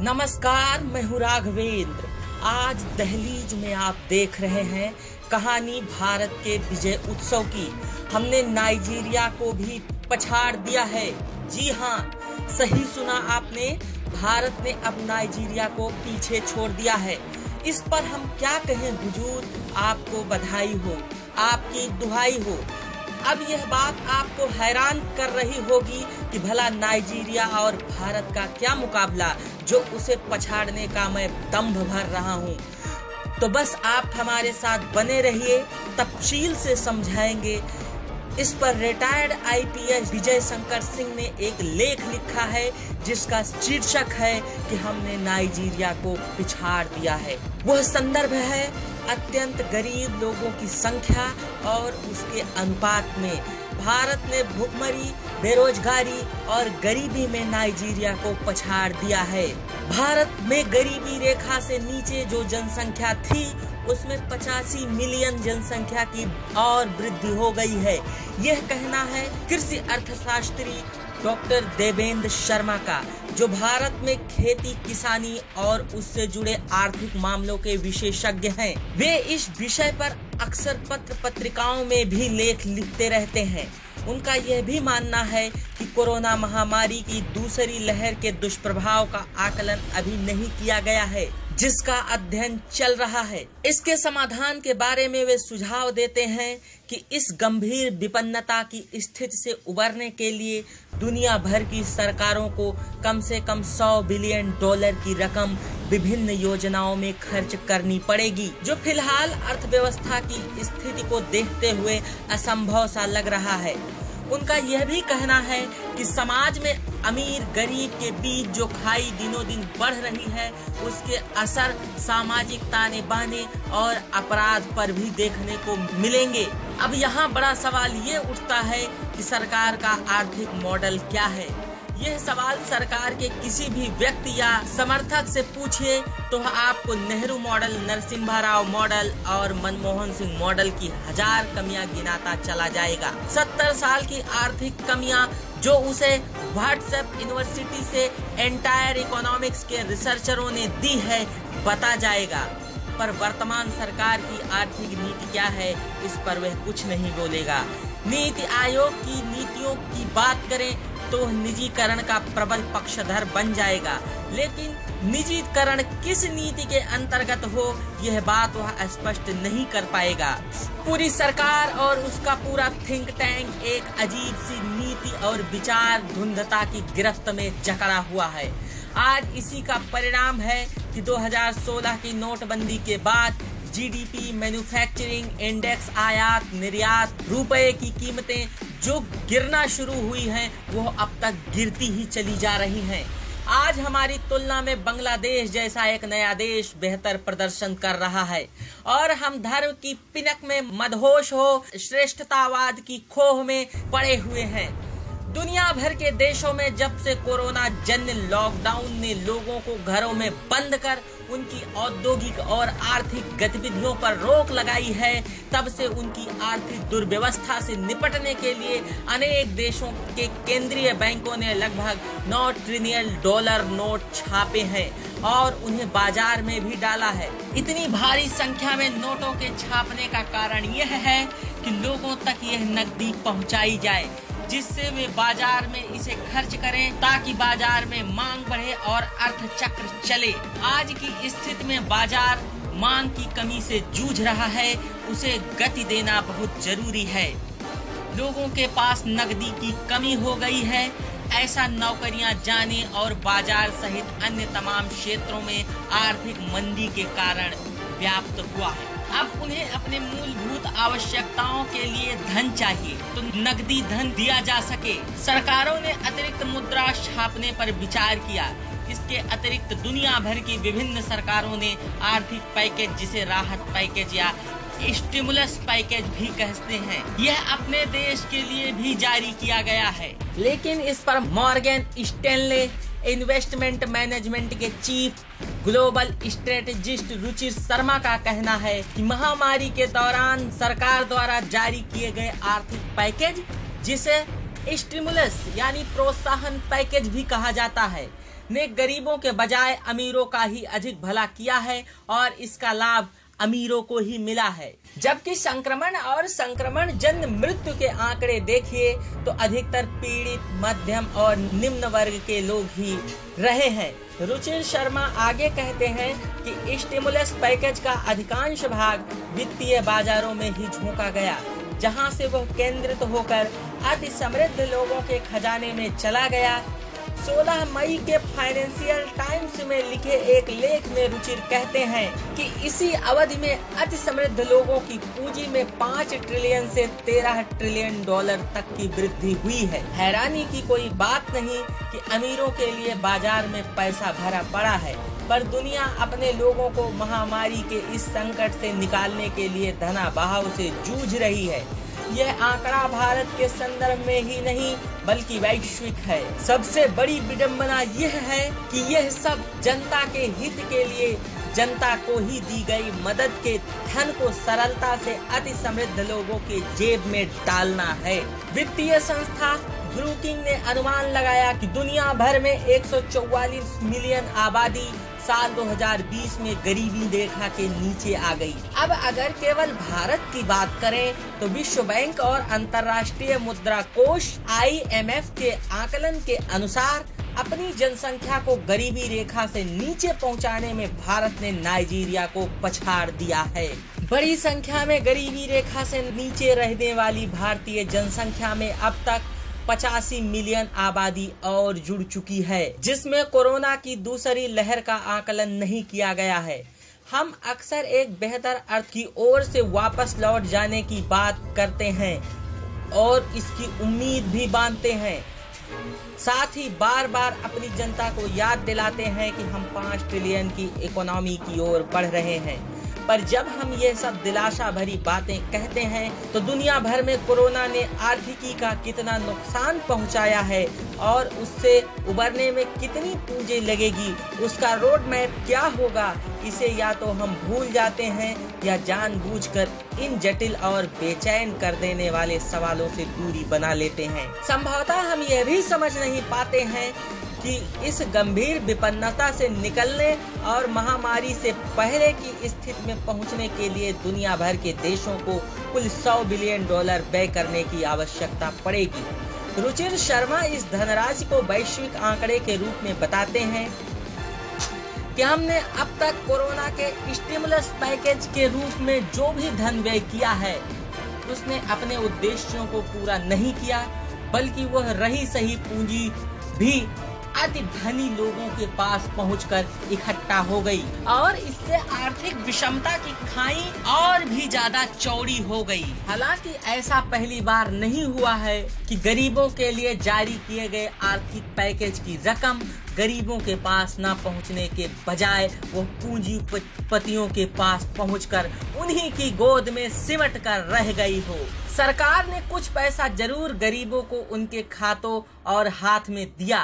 नमस्कार, मैं हूँ राघवेंद्र। आज दहलीज में आप देख रहे हैं कहानी भारत के विजय उत्सव की। हमने नाइजीरिया को भी पछाड़ दिया है। जी हाँ, सही सुना आपने, भारत ने अब नाइजीरिया को पीछे छोड़ दिया है। इस पर हम क्या कहें हुजूर, आपको बधाई हो, आपकी दुहाई हो। अब यह बात आपको हैरान कर रही होगी कि भला नाइजीरिया और भारत का क्या मुकाबला, जो उसे पछाड़ने का मैं दंभ भर रहा हूँ। तो बस आप हमारे साथ बने रहिए, तफसील से समझाएंगे। इस पर रिटायर्ड आईपीएस विजय शंकर सिंह ने एक लेख लिखा है जिसका शीर्षक है कि हमने नाइजीरिया को पिछाड़ दिया है। वह संदर्भ है अत्यंत गरीब लोगों की संख्या और उसके अनुपात में। भारत ने भुखमरी, बेरोजगारी और गरीबी में नाइजीरिया को पछाड़ दिया है। भारत में गरीबी रेखा से नीचे जो जनसंख्या थी उसमें 85 मिलियन जनसंख्या की और वृद्धि हो गई है। यह कहना है कृषि अर्थशास्त्री डॉक्टर देवेंद्र शर्मा का, जो भारत में खेती किसानी और उससे जुड़े आर्थिक मामलों के विशेषज्ञ हैं। वे इस विषय पर अक्सर पत्र पत्रिकाओं में भी लेख लिखते रहते हैं। उनका यह भी मानना है कि कोरोना महामारी की दूसरी लहर के दुष्प्रभाव का आकलन अभी नहीं किया गया है, जिसका अध्ययन चल रहा है। इसके समाधान के बारे में वे सुझाव देते हैं कि इस गंभीर विपन्नता की स्थिति से उबरने के लिए दुनिया भर की सरकारों को कम से कम $100 बिलियन की रकम विभिन्न योजनाओं में खर्च करनी पड़ेगी, जो फिलहाल अर्थव्यवस्था की स्थिति को देखते हुए असंभव सा लग रहा है। उनका यह भी कहना है कि समाज में अमीर गरीब के बीच जो खाई दिनों दिन बढ़ रही है, उसके असर सामाजिक ताने बाने और अपराध पर भी देखने को मिलेंगे। अब यहाँ बड़ा सवाल ये उठता है कि सरकार का आर्थिक मॉडल क्या है। यह सवाल सरकार के किसी भी व्यक्ति या समर्थक से पूछिए तो आपको नेहरू मॉडल, नरसिम्हा राव मॉडल और मनमोहन सिंह मॉडल की 1000 कमियां गिनाता चला जाएगा। 70 साल की आर्थिक कमियां जो उसे व्हाट्सएप यूनिवर्सिटी से एंटायर इकोनॉमिक्स के रिसर्चरों ने दी है, बता जाएगा। पर वर्तमान सरकार की आर्थिक नीति क्या है, इस पर वह कुछ नहीं बोलेगा। नीति आयोग की नीतियों की बात करें तो निजीकरण का प्रबल पक्षधर बन जाएगा, लेकिन निजीकरण किस नीति के अंतर्गत हो, यह बात वह स्पष्ट नहीं कर पाएगा। पूरी सरकार और उसका पूरा थिंक टैंक एक अजीब सी नीति और विचार धुंधता की गिरफ्त में जकड़ा हुआ है। आज इसी का परिणाम है कि 2016 की नोटबंदी के बाद जीडीपी, मैन्युफैक्चरिंग इंडेक्स, आयात निर्यात, रुपए की कीमतें जो गिरना शुरू हुई हैं, वो अब तक गिरती ही चली जा रही हैं। आज हमारी तुलना में बांग्लादेश जैसा एक नया देश बेहतर प्रदर्शन कर रहा है और हम धर्म की पिनक में मदहोश हो श्रेष्ठतावाद की खोह में पड़े हुए हैं। दुनिया भर के देशों में जब से कोरोना जन्य लॉकडाउन ने लोगों को घरों में बंद कर उनकी औद्योगिक और आर्थिक गतिविधियों पर रोक लगाई है, तब से उनकी आर्थिक दुर्व्यवस्था से निपटने के लिए अनेक देशों के केंद्रीय बैंकों ने लगभग $9 ट्रिलियन नोट छापे हैं और उन्हें बाजार में भी डाला है। इतनी भारी संख्या में नोटों के छापने का कारण यह है कि लोगों तक यह नकदी पहुंचाई जाए, जिससे वे बाजार में इसे खर्च करें, ताकि बाजार में मांग बढ़े और अर्थचक्र चले। आज की स्थिति में बाजार मांग की कमी से जूझ रहा है, उसे गति देना बहुत जरूरी है। लोगों के पास नकदी की कमी हो गई है, ऐसा नौकरियां जाने और बाजार सहित अन्य तमाम क्षेत्रों में आर्थिक मंदी के कारण व्याप्त हुआ है। अब उन्हें अपने मूलभूत आवश्यकताओं के लिए धन चाहिए, तो नकदी धन दिया जा सके। सरकारों ने अतिरिक्त मुद्रा छापने पर विचार किया। इसके अतिरिक्त दुनिया भर की विभिन्न सरकारों ने आर्थिक पैकेज, जिसे राहत पैकेज या स्टिमुलस पैकेज भी कहते हैं, यह अपने देश के लिए भी जारी किया गया है। लेकिन इस पर मॉर्गन स्टैनले इन्वेस्टमेंट मैनेजमेंट के chief global strategist Ruchir Sharma का कहना है कि महामारी के दौरान सरकार द्वारा जारी किए गए आर्थिक पैकेज, जिसे स्टिमुलस यानी प्रोत्साहन पैकेज भी कहा जाता है, ने गरीबों के बजाय अमीरों का ही अधिक भला किया है और इसका लाभ अमीरों को ही मिला है। जबकि संक्रमण और संक्रमण जन्य मृत्यु के आंकड़े देखिए तो अधिकतर पीड़ित, मध्यम और निम्न वर्ग के लोग ही रहे हैं। रुचिर शर्मा आगे कहते हैं कि स्टिमुलस पैकेज का अधिकांश भाग वित्तीय बाजारों में ही झोंका गया, जहां से वह केंद्रित होकर अति समृद्ध लोगों के खजाने में चला गया। 16 मई के फाइनेंशियल टाइम्स में लिखे एक लेख में रुचिर कहते हैं कि इसी अवधि में अति समृद्ध लोगों की पूंजी में 5 ट्रिलियन से 13 ट्रिलियन डॉलर तक की वृद्धि हुई है। हैरानी की कोई बात नहीं कि अमीरों के लिए बाजार में पैसा भरा पड़ा है, पर दुनिया अपने लोगों को महामारी के इस संकट से निकालने के लिए धनाभाव से जूझ रही है। यह आंकड़ा भारत के संदर्भ में ही नहीं बल्कि वैश्विक है। सबसे बड़ी विडंबना यह है कि यह सब जनता के हित के लिए जनता को ही दी गई मदद के धन को सरलता से अति समृद्ध लोगों के जेब में डालना है। वित्तीय संस्था ब्रूकिंग ने अनुमान लगाया कि दुनिया भर में 144 मिलियन आबादी साल 2020 में गरीबी रेखा के नीचे आ गई। अब अगर केवल भारत की बात करें तो विश्व बैंक और अंतर्राष्ट्रीय मुद्रा कोष IMF के आकलन के अनुसार अपनी जनसंख्या को गरीबी रेखा से नीचे पहुंचाने में भारत ने नाइजीरिया को पछाड़ दिया है। बड़ी संख्या में गरीबी रेखा से नीचे रहने वाली भारतीय जनसंख्या में अब तक 85 मिलियन आबादी और जुड़ चुकी है, जिसमें कोरोना की दूसरी लहर का आकलन नहीं किया गया है। हम अक्सर एक बेहतर अर्थ की ओर से वापस लौट जाने की बात करते हैं और इसकी उम्मीद भी बांधते हैं, साथ ही बार बार अपनी जनता को याद दिलाते हैं कि हम 5 ट्रिलियन की इकोनॉमी की ओर बढ़ रहे हैं। पर जब हम ये सब दिलासा भरी बातें कहते हैं तो दुनिया भर में कोरोना ने आर्थिकी का कितना नुकसान पहुंचाया है और उससे उबरने में कितनी पूंजी लगेगी, उसका रोड मैप क्या होगा, इसे या तो हम भूल जाते हैं या जानबूझकर इन जटिल और बेचैन कर देने वाले सवालों से दूरी बना लेते हैं। संभवतः हम यह भी समझ नहीं पाते हैं कि इस गंभीर विपन्नता से निकलने और महामारी से पहले की स्थिति में पहुंचने के लिए दुनिया भर के देशों को कुल $100 बिलियन व्यय करने की आवश्यकता पड़ेगी। रुचिर शर्मा इस धनराशि को वैश्विक आंकड़े के रूप में बताते हैं कि हमने अब तक कोरोना के स्टिमुलस पैकेज के रूप में जो भी धन व्यय किया है उसने अपने उद्देश्यों को पूरा नहीं किया, बल्कि वह रही सही पूंजी भी अति धनी लोगों के पास पहुंचकर इकट्ठा हो गई और इससे आर्थिक विषमता की खाई और भी ज्यादा चौड़ी हो गई। हालांकि ऐसा पहली बार नहीं हुआ है कि गरीबों के लिए जारी किए गए आर्थिक पैकेज की रकम गरीबों के पास न पहुंचने के बजाय वो पूंजीपतियों के पास पहुंचकर उन्हीं की गोद में सिमट कर रह गई हो। सरकार ने कुछ पैसा जरूर गरीबों को उनके खातों और हाथ में दिया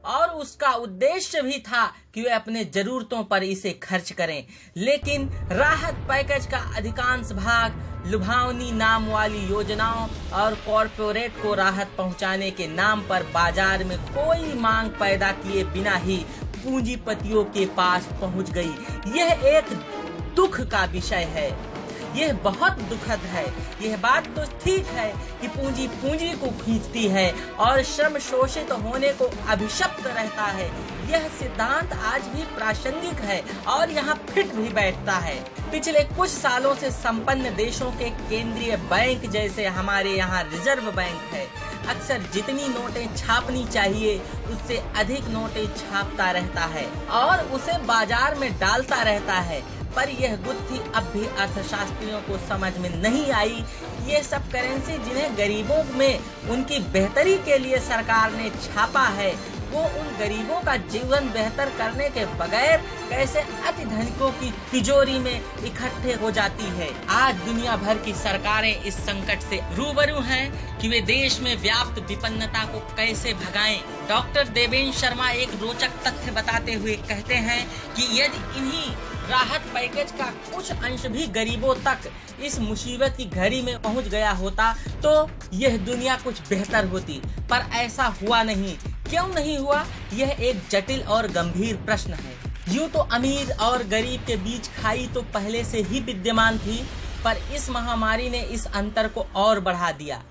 और उसका उद्देश्य भी था कि वे अपने जरूरतों पर इसे खर्च करें, लेकिन राहत पैकेज का अधिकांश भाग लुभावनी नाम वाली योजनाओं और कॉरपोरेट को राहत पहुंचाने के नाम पर बाजार में कोई मांग पैदा किए बिना ही पूंजीपतियों के पास पहुंच गई। यह एक दुख का विषय है, यह बहुत दुखद है। यह बात तो ठीक है कि पूंजी पूंजी को खींचती है और श्रम शोषित होने को अभिशप्त रहता है। यह सिद्धांत आज भी प्रासंगिक है और यहाँ फिट भी बैठता है। पिछले कुछ सालों से संपन्न देशों के केंद्रीय बैंक जैसे हमारे यहाँ रिजर्व बैंक है, अक्सर जितनी नोटें छापनी चाहिए उससे अधिक नोटें छापता रहता है और उसे बाजार में डालता रहता है। पर यह गुत्थी अब भी अर्थशास्त्रियों को समझ में नहीं आई। ये सब करेंसी जिन्हें गरीबों में उनकी बेहतरी के लिए सरकार ने छापा है, वो उन गरीबों का जीवन बेहतर करने के बगैर कैसे अति धनिकों की तिजोरी में इकट्ठे हो जाती है। आज दुनिया भर की सरकारें इस संकट से रूबरू हैं कि वे देश में व्याप्त विपन्नता को कैसे भगाएं। डॉक्टर देवेंद्र शर्मा एक रोचक तथ्य बताते हुए कहते हैं कि यदि इन्हीं राहत पैकेज का कुछ अंश भी गरीबों तक इस मुसीबत की घड़ी में पहुंच गया होता तो यह दुनिया कुछ बेहतर होती, पर ऐसा हुआ नहीं। क्यों नहीं हुआ, यह एक जटिल और गंभीर प्रश्न है। यूं तो अमीर और गरीब के बीच खाई तो पहले से ही विद्यमान थी, पर इस महामारी ने इस अंतर को और बढ़ा दिया।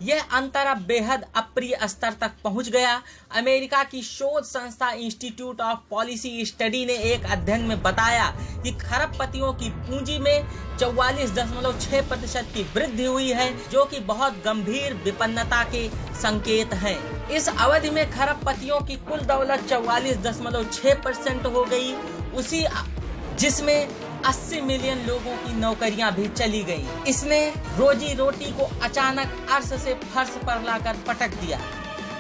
यह अंतर अब बेहद अप्रिय स्तर तक पहुंच गया। अमेरिका की शोध संस्था इंस्टीट्यूट ऑफ पॉलिसी स्टडी ने एक अध्ययन में बताया कि खरबपतियों की पूंजी में 44.6% की वृद्धि हुई है, जो कि बहुत गंभीर विपन्नता के संकेत हैं। इस अवधि में खरबपतियों की कुल दौलत 44.6% हो गई, जिसमें 80 मिलियन लोगों की नौकरियां भी चली गई। इसने रोजी रोटी को अचानक अर्श से फर्श पर लाकर पटक दिया।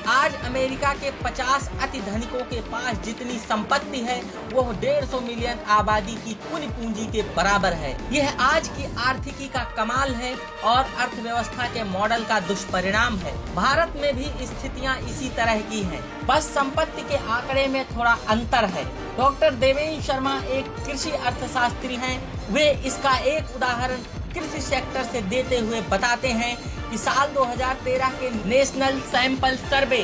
आज अमेरिका के 50 अति धनिकों के पास जितनी संपत्ति है वह 150 मिलियन आबादी की कुल पूंजी के बराबर है। यह आज की आर्थिकी का कमाल है और अर्थव्यवस्था के मॉडल का दुष्परिणाम है। भारत में भी स्थितियां इसी तरह की हैं, बस संपत्ति के आंकड़े में थोड़ा अंतर है। डॉक्टर देवेंद्र शर्मा एक कृषि अर्थशास्त्री हैं। वे इसका एक उदाहरण कृषि सेक्टर से देते हुए बताते हैं कि साल 2013 के नेशनल सैंपल सर्वे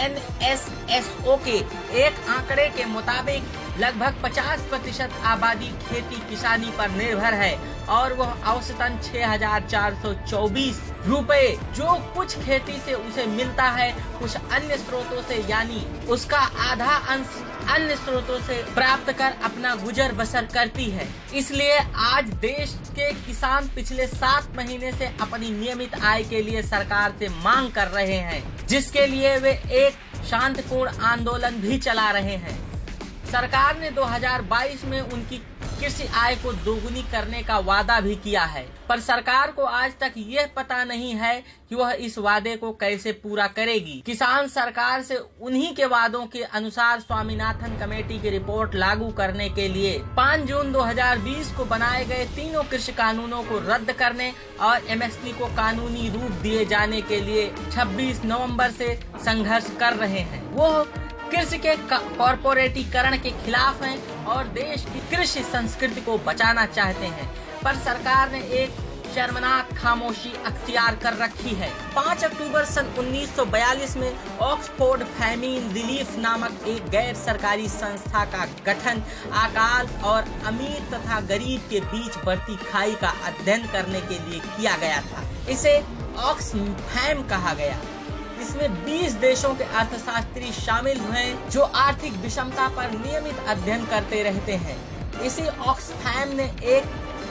NSSO के एक आंकड़े के मुताबिक लगभग 50% आबादी खेती किसानी पर निर्भर है और वह औसतन 6,424 रुपए जो कुछ खेती से उसे मिलता है, कुछ अन्य स्रोतों से यानी उसका आधा अंश अन्य स्रोतों से प्राप्त कर अपना गुजर बसर करती है। इसलिए आज देश के किसान पिछले 7 महीने से अपनी नियमित आय के लिए सरकार से मांग कर रहे हैं, जिसके लिए वे एक शांतिपूर्ण आंदोलन भी चला रहे हैं। सरकार ने 2022 में उनकी कृषि आय को दोगुनी करने का वादा भी किया है, पर सरकार को आज तक यह पता नहीं है कि वह इस वादे को कैसे पूरा करेगी। किसान सरकार से उन्हीं के वादों के अनुसार स्वामीनाथन कमेटी की रिपोर्ट लागू करने के लिए 5 जून 2020 को बनाए गए तीनों कृषि कानूनों को रद्द करने और MSP को कानूनी रूप दिए जाने के लिए 26 नवंबर से संघर्ष कर रहे हैं। वो कृषि के कॉर्पोरेटीकरण के खिलाफ हैं और देश की कृषि संस्कृति को बचाना चाहते हैं, पर सरकार ने एक शर्मनाक खामोशी अख्तियार कर रखी है। 5 अक्टूबर सन 1942 में ऑक्सफोर्ड फैमिन रिलीफ नामक एक गैर सरकारी संस्था का गठन अकाल और अमीर तथा गरीब के बीच बढ़ती खाई का अध्ययन करने के लिए किया गया था। इसे ऑक्सफैम कहा गया। इसमें 20 देशों के अर्थशास्त्री शामिल हुए जो आर्थिक विषमता पर नियमित अध्ययन करते रहते हैं। इसी ऑक्सफैम ने एक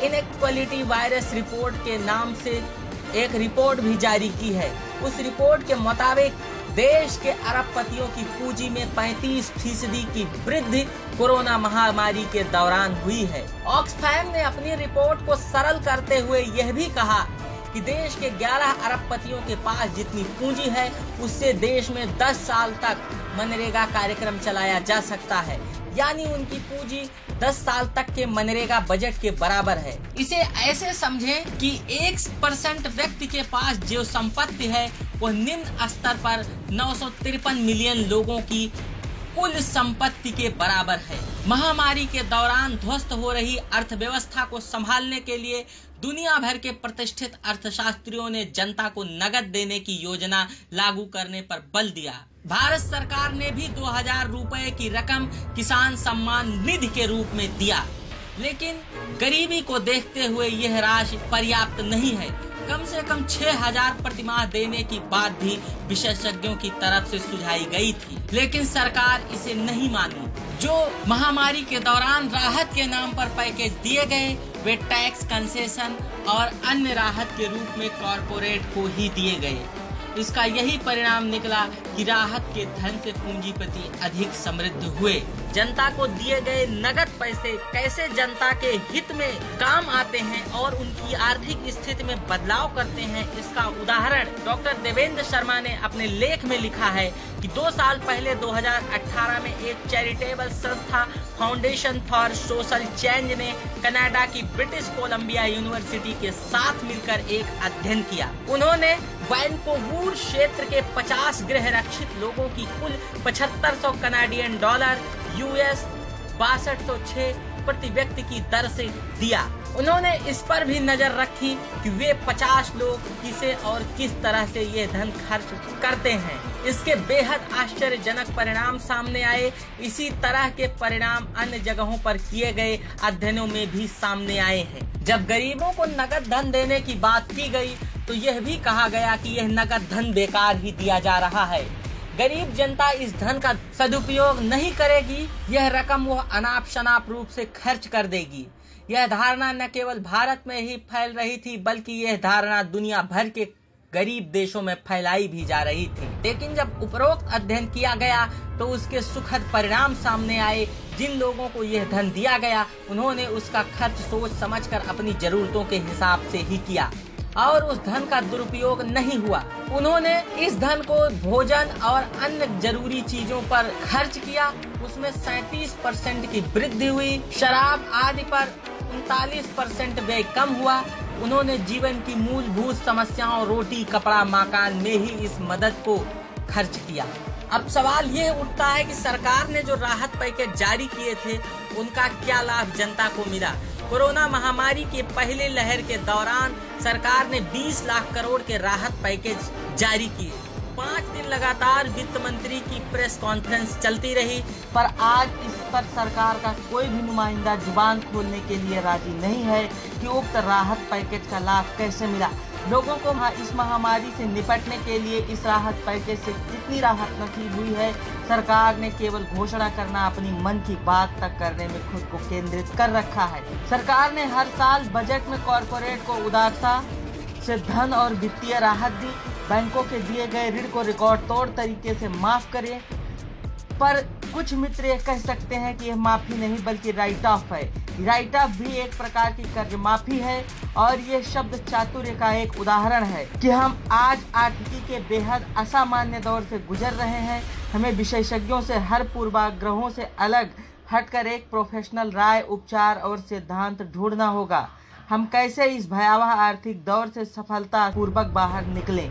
इनइक्वालिटी वायरस रिपोर्ट के नाम से एक रिपोर्ट भी जारी की है। उस रिपोर्ट के मुताबिक देश के अरबपतियों की पूंजी में 35% की वृद्धि कोरोना महामारी के दौरान हुई है। ऑक्सफैम ने अपनी रिपोर्ट को सरल करते हुए यह भी कहा कि देश के 11 अरबपतियों के पास जितनी पूंजी है उससे देश में 10 साल तक मनरेगा कार्यक्रम चलाया जा सकता है, यानी उनकी पूंजी 10 साल तक के मनरेगा बजट के बराबर है। इसे ऐसे समझें कि 1% व्यक्ति के पास जो संपत्ति है वह निम्न स्तर पर 953 मिलियन लोगों की कुल संपत्ति के बराबर है। महामारी के दौरान ध्वस्त हो रही अर्थव्यवस्था को संभालने के लिए दुनिया भर के प्रतिष्ठित अर्थशास्त्रियों ने जनता को नकद देने की योजना लागू करने पर बल दिया। भारत सरकार ने भी 2000 रुपए की रकम किसान सम्मान निधि के रूप में दिया, लेकिन गरीबी को देखते हुए यह राशि पर्याप्त नहीं है। कम से कम 6000 प्रतिमाह देने की बात भी विशेषज्ञों की तरफ से सुझाई गई थी, लेकिन सरकार इसे नहीं मानी। जो महामारी के दौरान राहत के नाम पर पैकेज दिए गए वे टैक्स कंसेशन और अन्य राहत के रूप में कॉर्पोरेट को ही दिए गए। इसका यही परिणाम निकला कि राहत के धन से पूंजीपति अधिक समृद्ध हुए। जनता को दिए गए नगद पैसे कैसे जनता के हित में काम आते हैं और उनकी आर्थिक स्थिति में बदलाव करते हैं, इसका उदाहरण डॉक्टर देवेंद्र शर्मा ने अपने लेख में लिखा है कि 2 साल पहले 2018 में एक चैरिटेबल संस्था फाउंडेशन फॉर सोशल चेंज ने कनाडा की ब्रिटिश कोलंबिया यूनिवर्सिटी के साथ मिलकर एक अध्ययन किया। उन्होंने वैनकूवर क्षेत्र के 50 गृह रक्षित लोगों की कुल 7500 कनाडियन डॉलर US 6206 प्रति व्यक्ति की दर से दिया। उन्होंने इस पर भी नजर रखी कि वे 50 लोग किसे और किस तरह से ये धन खर्च करते हैं। इसके बेहद आश्चर्यजनक परिणाम सामने आए। इसी तरह के परिणाम अन्य जगहों पर किए गए अध्ययनों में भी सामने आए हैं। जब गरीबों को नगद धन देने की बात की गई तो यह भी कहा गया कि यह नगद धन बेकार ही दिया जा रहा है। गरीब जनता इस धन का सदुपयोग नहीं करेगी, यह रकम वह अनाप शनाप रूप से खर्च कर देगी। यह धारणा न केवल भारत में ही फैल रही थी, बल्कि यह धारणा दुनिया भर के गरीब देशों में फैलाई भी जा रही थी। लेकिन जब उपरोक्त अध्ययन किया गया तो उसके सुखद परिणाम सामने आए। जिन लोगों को यह धन दिया गया उन्होंने उसका खर्च सोच समझकर अपनी जरूरतों के हिसाब से ही किया और उस धन का दुरुपयोग नहीं हुआ। उन्होंने इस धन को भोजन और अन्य जरूरी चीजों पर खर्च किया। उसमें 37% की वृद्धि हुई। शराब आदि पर 39% व्यय कम हुआ। उन्होंने जीवन की मूलभूत समस्याओं रोटी कपड़ा मकान में ही इस मदद को खर्च किया। अब सवाल ये उठता है कि सरकार ने जो राहत पैकेज जारी किए थे उनका क्या लाभ जनता को मिला। कोरोना महामारी के पहले लहर के दौरान सरकार ने 20 लाख करोड़ के राहत पैकेज जारी किए। 5 दिन लगातार वित्त मंत्री की प्रेस कॉन्फ्रेंस चलती रही, पर आज इस पर सरकार का कोई भी नुमाइंदा जुबान खोलने के लिए राजी नहीं है कि उक्त राहत पैकेज का लाभ कैसे मिला। लोगों को इस महामारी से निपटने के लिए इस राहत पैकेज से कितनी राहत नसीब हुई है। सरकार ने केवल घोषणा करना, अपनी मन की बात तक करने में खुद को केंद्रित कर रखा है। सरकार ने हर साल बजट में कॉरपोरेट को उदारता से धन और वित्तीय राहत दी। बैंकों के दिए गए ऋण को रिकॉर्ड तोड़ तरीके से माफ करें, पर कुछ मित्र ये कह सकते हैं कि यह माफी नहीं बल्कि राइट ऑफ है। राइट ऑफ भी एक प्रकार की कर्ज माफी है और ये शब्द चातुर्य का एक उदाहरण है कि हम आज आर्थिकी के बेहद असामान्य दौर से गुजर रहे हैं। हमें विशेषज्ञों से हर पूर्वाग्रहों से अलग हटकर एक प्रोफेशनल राय, उपचार और सिद्धांत ढूंढना होगा। हम कैसे इस भयावह आर्थिक दौर से सफलतापूर्वक बाहर निकलें।